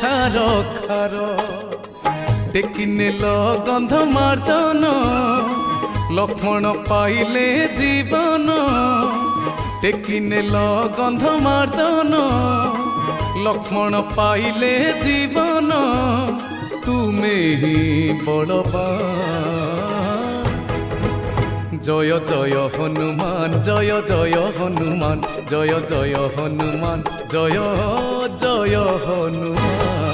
ইচ্ছা রক্ষার টেকি নেল গন্ধ মার্দন লক্ষ্মণ পাইলে জীবন টেকি নেল গন্ধ মার্দন লক্ষ্মণ পাইলে জীবন তুমে হি বলবান জয় জয় হনুমান জয় জয় হনুমান জয় জয় হনুমান জয় জয় হনুমান।